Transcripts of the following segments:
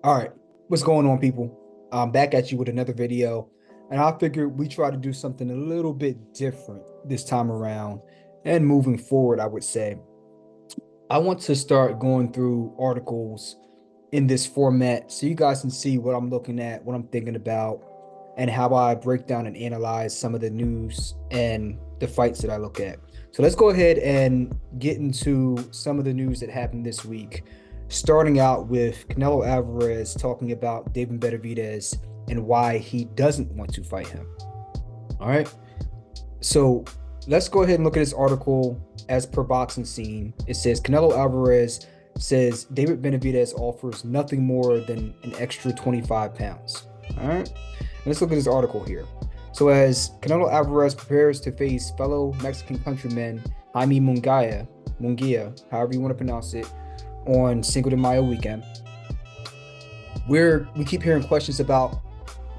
All right, what's going on, people? I'm back at you with another video, and I figured we try to do something a little bit different this time around and moving forward, I would say. I want to start going through articles in this format so you guys can see what I'm looking at, what I'm thinking about, and how I break down and analyze some of the news and the fights that I look at. So let's go ahead and get into some of the news that happened this week, starting out with Canelo Alvarez talking about David Benavidez and why he doesn't want to fight him. All right. So let's go ahead and look at this article as per Boxing Scene. It says Canelo Alvarez says David Benavidez offers nothing more than an extra 25 pounds. All right. Let's look at this article here. So as Canelo Alvarez prepares to face fellow Mexican countryman Jaime Munguia, however you want to pronounce it, on Cinco de Mayo weekend, we keep hearing questions about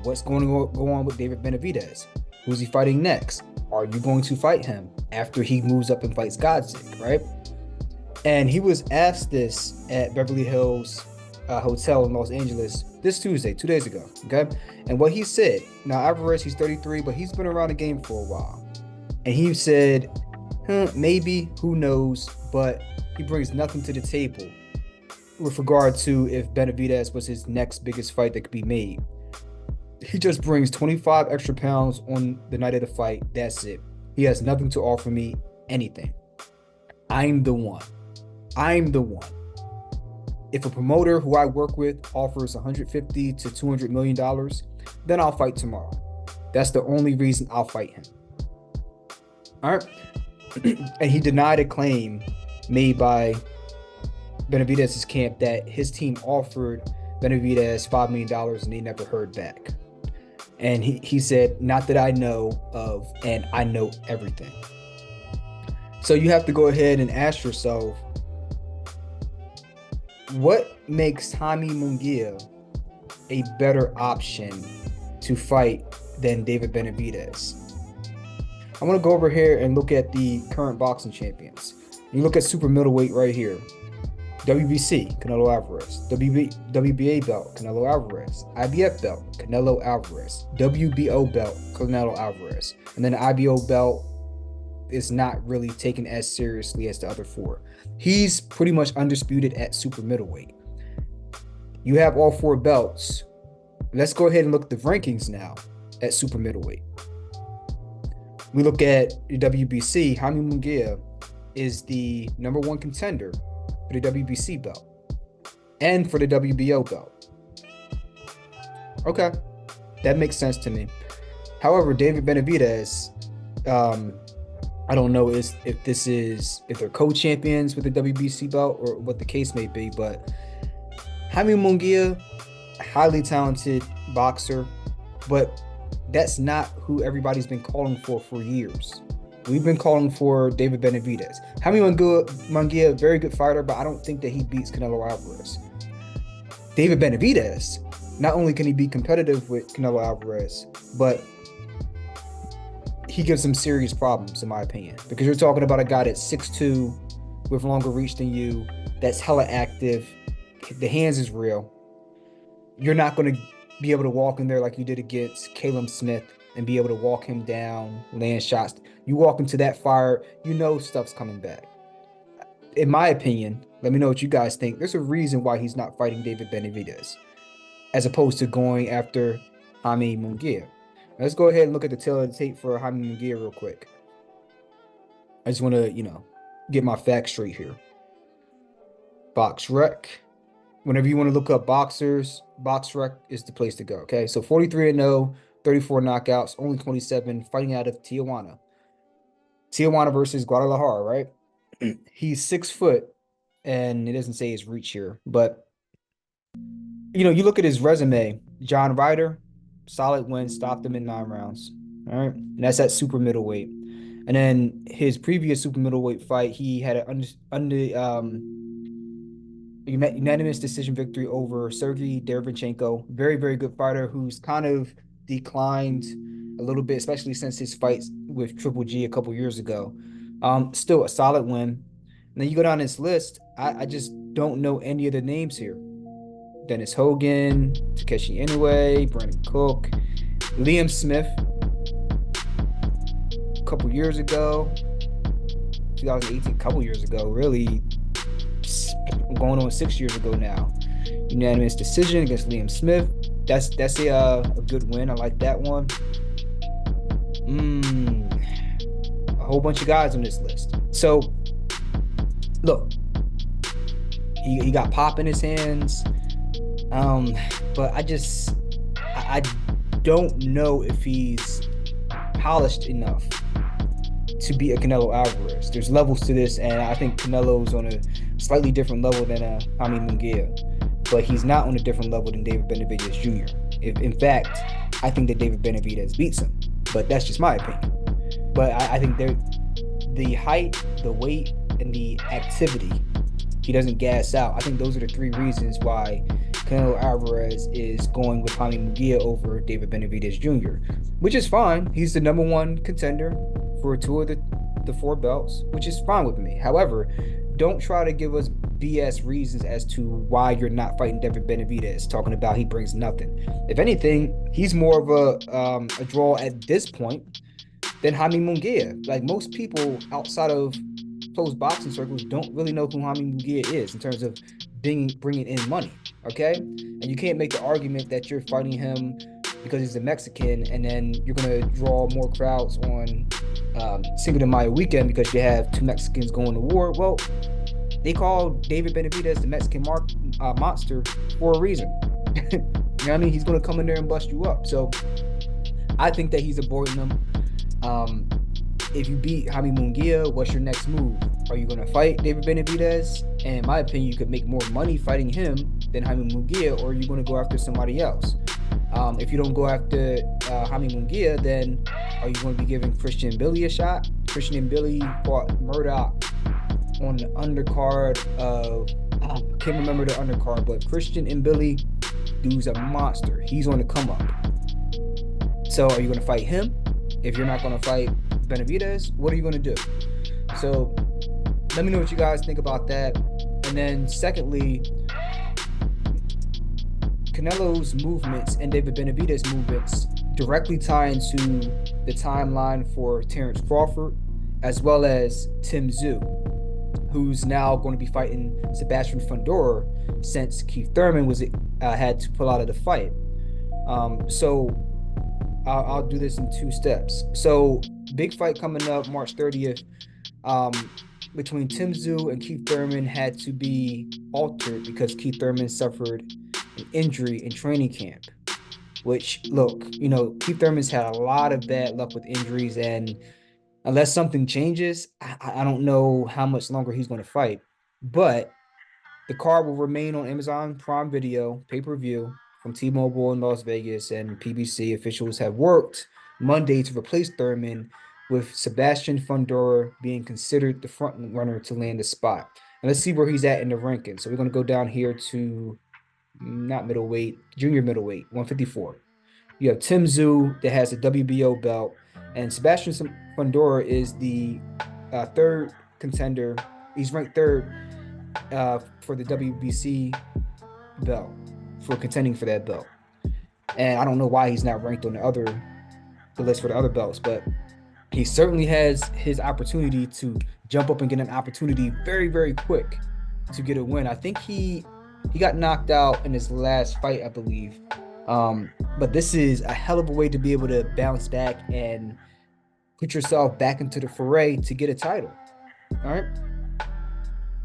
what's going to go on with David Benavidez. Who's he fighting next? Are you going to fight him after he moves up and fights Godzik, right? And he was asked this at Beverly Hills Hotel in Los Angeles this Tuesday, 2 days ago, okay? And what he said, now Alvarez, he's 33, but he's been around the game for a while. And he said, maybe, who knows, but he brings nothing to the table with regard to if Benavidez was his next biggest fight that could be made. He just brings 25 extra pounds on the night of the fight. That's it. He has nothing to offer me anything. I'm the one. If a promoter who I work with offers $150 to $200 million, then I'll fight tomorrow. That's the only reason I'll fight him. All right. And he denied a claim made by Benavidez's camp that his team offered Benavidez $5 million and they never heard back. And he said, not that I know of, and I know everything. So you have to go ahead and ask yourself, what makes Jaime Munguia a better option to fight than David Benavidez? I want to go over here and look at the current boxing champions. You look at super middleweight right here. WBC, Canelo Alvarez. WBA belt, Canelo Alvarez. IBF belt, Canelo Alvarez. WBO belt, Canelo Alvarez. And then the IBO belt is not really taken as seriously as the other four. He's pretty much undisputed at super middleweight. You have all four belts. Let's go ahead and look at the rankings now at super middleweight. We look at the WBC. Jaime Munguia is the #1 contender for the WBC belt and for the WBO belt. Okay, that makes sense to me. However, David Benavidez, I don't know if they're co-champions with the WBC belt or what the case may be, but Jaime Munguia, highly talented boxer, but that's not who everybody's been calling for years. We've been calling for David Benavidez. Jaime Munguia, very good fighter, but I don't think that he beats Canelo Alvarez. David Benavidez, not only can he be competitive with Canelo Alvarez, but he gives him serious problems, in my opinion, because you're talking about a guy that's 6'2", with longer reach than you, that's hella active. The hands is real. You're not going to be able to walk in there like you did against Caleb Smith and be able to walk him down, land shots. You walk into that fire, you know stuff's coming back. In my opinion, let me know what you guys think. There's a reason why he's not fighting David Benavidez as opposed to going after Jaime Munguia. Let's go ahead and look at the tail of the tape for Jaime Munguia real quick. I just want to, get my facts straight here. BoxRec. Whenever you want to look up boxers, BoxRec is the place to go, okay? So 43-0, 34 knockouts, only 27, fighting out of Tijuana. Tijuana versus Guadalajara, right? He's 6 foot, and it doesn't say his reach here, but, you look at his resume. John Ryder, solid win, stopped him in 9 rounds. All right. And that's at super middleweight. And then his previous super middleweight fight, he had an unanimous decision victory over Sergey Derevyanchenko. Very, very good fighter who's kind of declined a little bit, especially since his fights with Triple G a couple years ago. Still a solid win. And then you go down this list, I just don't know any of the names here. Dennis Hogan, Takeshi Inoue, Brandon Cook, Liam Smith a couple years ago, 2018, a couple years ago, really going on 6 years ago now. Unanimous decision against Liam Smith. That's a good win. I like that one. A whole bunch of guys on this list. So look, he got pop in his hands. But I don't know if he's polished enough to beat a Canelo Alvarez. There's levels to this, and I think Canelo's on a slightly different level than Jaime Munguia, but he's not on a different level than David Benavidez Jr. In fact, I think that David Benavidez beats him, but that's just my opinion. But I think the height, the weight, and the activity, he doesn't gas out. I think those are the three reasons why Canelo Alvarez is going with Jaime Munguia over David Benavidez Jr., which is fine. He's the number one contender for two of the four belts, which is fine with me. However, don't try to give us BS reasons as to why you're not fighting David Benavidez, talking about he brings nothing. If anything, he's more of a draw at this point than Jaime Munguia. Like, most people outside of closed boxing circles don't really know who Jaime Munguia is in terms of bringing in money, okay? And you can't make the argument that you're fighting him because he's a Mexican and then you're going to draw more crowds on Cinco de Mayo weekend because you have two Mexicans going to war. Well, they call David Benavidez the Mexican monster for a reason. You know what I mean? He's going to come in there and bust you up. So I think that he's avoiding them. If you beat Jaime Munguia, what's your next move? Are you going to fight David Benavidez? And in my opinion, you could make more money fighting him than Jaime Munguia, or are you going to go after somebody else? If you don't go after Jaime Munguia, then are you going to be giving Christian Billy a shot? Christian Billy fought Murdoch on the undercard of, I can't remember the undercard, but Christian and Billy, dude's a monster. He's on the come up. So are you going to fight him? If you're not going to fight Benavidez, what are you going to do? So let me know what you guys think about that. And then secondly, Canelo's movements and David Benavidez movements directly tie into the timeline for Terrance Crawford, as well as Tszyu, who's now going to be fighting Sebastian Fundora since Keith Thurman had to pull out of the fight. So I'll do this in two steps. So big fight coming up March 30th between Tszyu and Keith Thurman had to be altered because Keith Thurman suffered an injury in training camp, which, look, Keith Thurman's had a lot of bad luck with injuries, and unless something changes, I don't know how much longer he's going to fight. But the card will remain on Amazon Prime Video pay-per-view from T-Mobile in Las Vegas, and PBC officials have worked Monday to replace Thurman, with Sebastian Fundora being considered the front runner to land the spot. And let's see where he's at in the ranking. So we're going to go down here to not middleweight, junior middleweight, 154. You have Tszyu that has a WBO belt, and Sebastian Fundora is the third contender. He's ranked third for the WBC belt, for contending for that belt. And I don't know why he's not ranked on the list for the other belts, but he certainly has his opportunity to jump up and get an opportunity very, very quick to get a win. I think he got knocked out in his last fight, I believe. But this is a hell of a way to be able to bounce back and put yourself back into the fray to get a title. All right.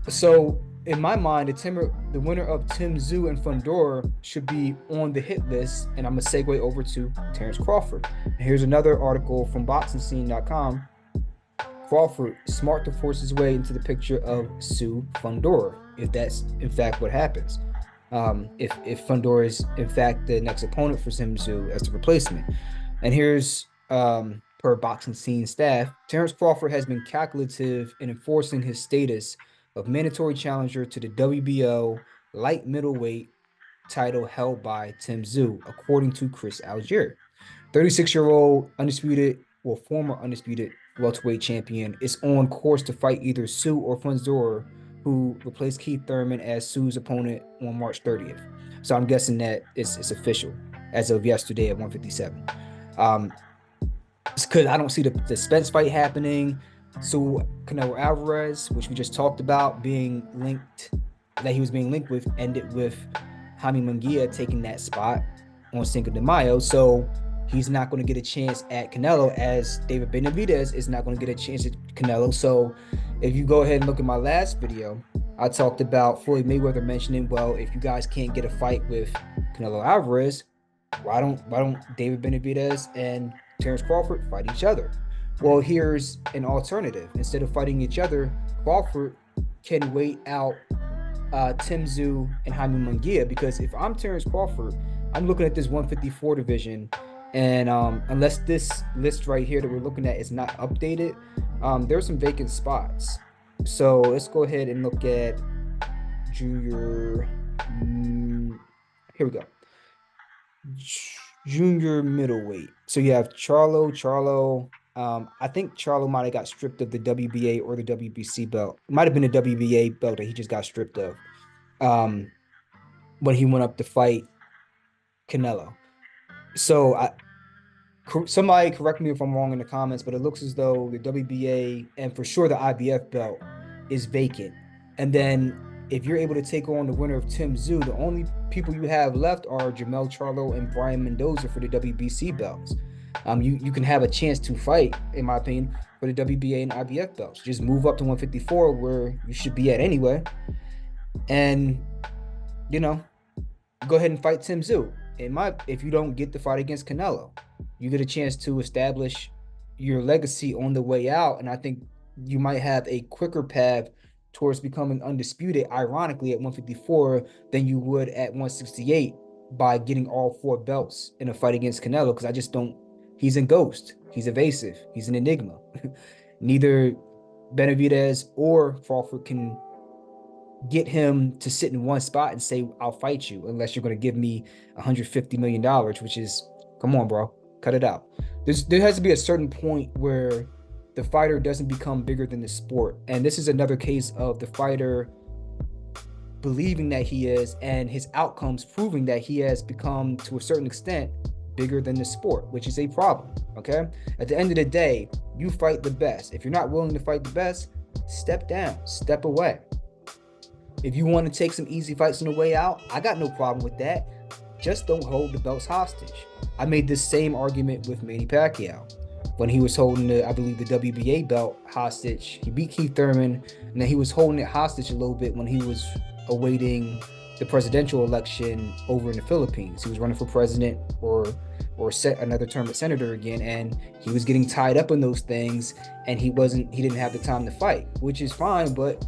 So in my mind, the winner of Tszyu and Fundora should be on the hit list, and I'm going to segue over to Terrance Crawford. And here's another article from BoxingScene.com. Crawford, smart to force his way into the picture of Tszyu Fundora, if that's in fact what happens. If Fundora is in fact the next opponent for Tszyu as the replacement. And here's per Boxing Scene staff, Terrance Crawford has been calculative in enforcing his status of mandatory challenger to the WBO light middleweight title held by Tszyu, according to Chris Algier. 36-year-old former undisputed welterweight champion is on course to fight either Tszyu or Fundora, who replaced Keith Thurman as Tszyu's opponent on March 30th. So I'm guessing that it's official as of yesterday at 157. It's because I don't see the Spence fight happening. So Canelo Alvarez, which we just talked about, being linked, that he was being linked with, ended with Jaime Munguia taking that spot on Cinco de Mayo. So he's not going to get a chance at Canelo, as David Benavidez is not going to get a chance at Canelo. So if you go ahead and look at my last video, I talked about Floyd Mayweather mentioning, well, if you guys can't get a fight with Canelo Alvarez, why don't David Benavidez and Terrance Crawford fight each other? Well, here's an alternative. Instead of fighting each other, Crawford can wait out Tszyu and Jaime Munguia, because if I'm Terrance Crawford, I'm looking at this 154 division, and unless this list right here that we're looking at is not updated, there's some vacant spots. So let's go ahead and look at junior. Here we go. Junior middleweight. So you have Charlo. I think Charlo might have got stripped of the WBA or the WBC belt. It might have been the WBA belt that he just got stripped of when he went up to fight Canelo. So somebody correct me if I'm wrong in the comments, but it looks as though the WBA and for sure the IBF belt is vacant. And then if you're able to take on the winner of Tszyu, the only people you have left are Jermell Charlo and Brian Mendoza for the WBC belts. You can have a chance to fight, in my opinion, for the WBA and IBF belts. Just move up to 154, where you should be at anyway, and go ahead and fight Tszyu. If you don't get the fight against Canelo, you get a chance to establish your legacy on the way out, and I think you might have a quicker path towards becoming undisputed, ironically, at 154 than you would at 168 by getting all 4 belts in a fight against Canelo, because I just don't. He's a ghost. He's evasive. He's an enigma. Neither Benavidez or Crawford can get him to sit in one spot and say, I'll fight you, unless you're going to give me $150 million, which is, come on, bro, cut it out. There has to be a certain point where the fighter doesn't become bigger than the sport. And this is another case of the fighter believing that he is, and his outcomes proving that he has become, to a certain extent, bigger than the sport, which is a problem, okay? At the end of the day, you fight the best. If you're not willing to fight the best, step down, step away. If you want to take some easy fights on the way out, I got no problem with that. Just don't hold the belts hostage. I made this same argument with Manny Pacquiao when he was holding I believe the WBA belt hostage. He beat Keith Thurman, and then he was holding it hostage a little bit when he was awaiting the presidential election over in the Philippines. He was running for president or set another term as senator again, and he was getting tied up in those things, and he didn't have the time to fight, which is fine, but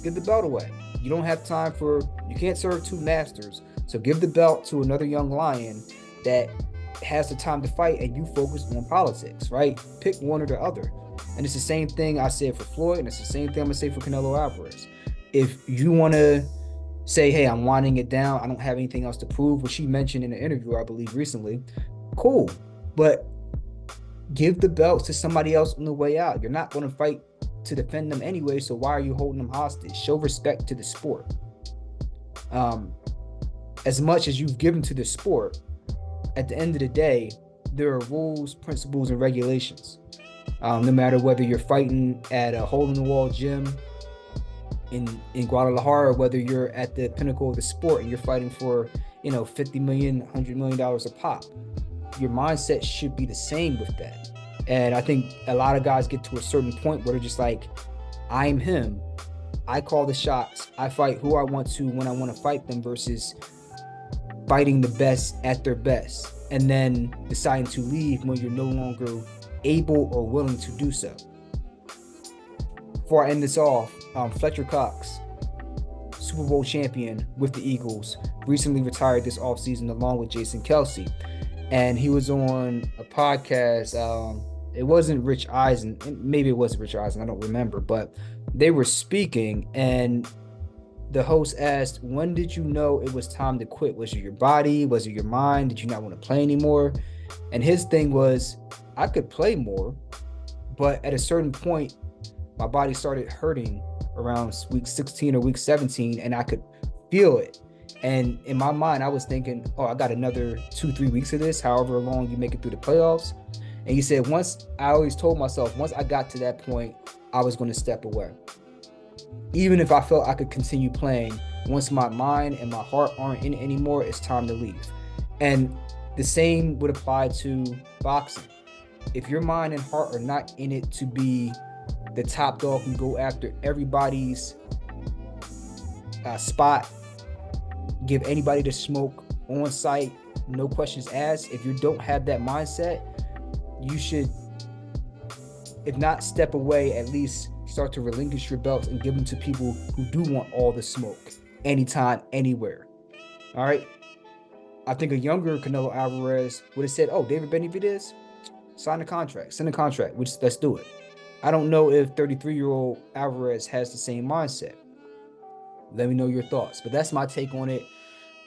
give the belt away. You don't have time you can't serve 2 masters. So give the belt to another young lion that has the time to fight, and you focus on politics, right? Pick one or the other. And it's the same thing I said for Floyd, and it's the same thing I'm gonna say for Canelo Alvarez. If you want to say, hey, I'm winding it down, I don't have anything else to prove, which he mentioned in an interview, I believe, recently, cool. But give the belts to somebody else on the way out. You're not going to fight to defend them anyway, so why are you holding them hostage? Show respect to the sport. As much as you've given to the sport, at the end of the day, there are rules, principles, and regulations. No matter whether you're fighting at a hole-in-the-wall gym in Guadalajara, whether you're at the pinnacle of the sport and you're fighting for, $50 million, $100 million a pop, your mindset should be the same with that. And I think a lot of guys get to a certain point where they're just like, I'm him. I call the shots. I fight who I want to when I want to fight them, versus fighting the best at their best and then deciding to leave when you're no longer able or willing to do so. Before I end this off, Fletcher Cox, Super Bowl champion with the Eagles, recently retired this offseason along with Jason Kelsey. And he was on a podcast. It wasn't Rich Eisen. Maybe it was Rich Eisen. I don't remember. But they were speaking, and the host asked, when did you know it was time to quit? Was it your body? Was it your mind? Did you not want to play anymore? And his thing was, I could play more, but at a certain point, my body started hurting around week 16 or week 17, and I could feel it. And in my mind, I was thinking, oh, I got another 2-3 weeks of this, however long you make it through the playoffs. And he said, I always told myself, once I got to that point, I was going to step away. Even if I felt I could continue playing, once my mind and my heart aren't in it anymore, it's time to leave. And the same would apply to boxing. If your mind and heart are not in it to be the top dog and go after everybody's spot, give anybody the smoke on site, no questions asked. If you don't have that mindset, you should, if not step away, at least start to relinquish your belts and give them to people who do want all the smoke, anytime, anywhere. All right. I think a younger Canelo Alvarez would have said, oh, David Benavidez, sign a contract, send a contract, let's do it. I don't know if 33-year-old Alvarez has the same mindset. Let me know your thoughts. But that's my take on it.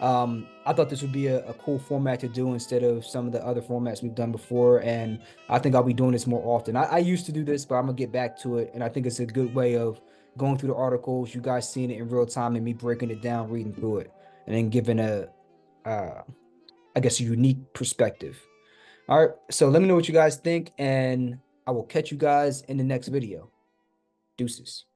I thought this would be a cool format to do instead of some of the other formats we've done before. And I think I'll be doing this more often. I used to do this, but I'm going to get back to it. And I think it's a good way of going through the articles, you guys seeing it in real time, and me breaking it down, reading through it, and then giving I guess, a unique perspective. All right. So let me know what you guys think, and I will catch you guys in the next video. Deuces.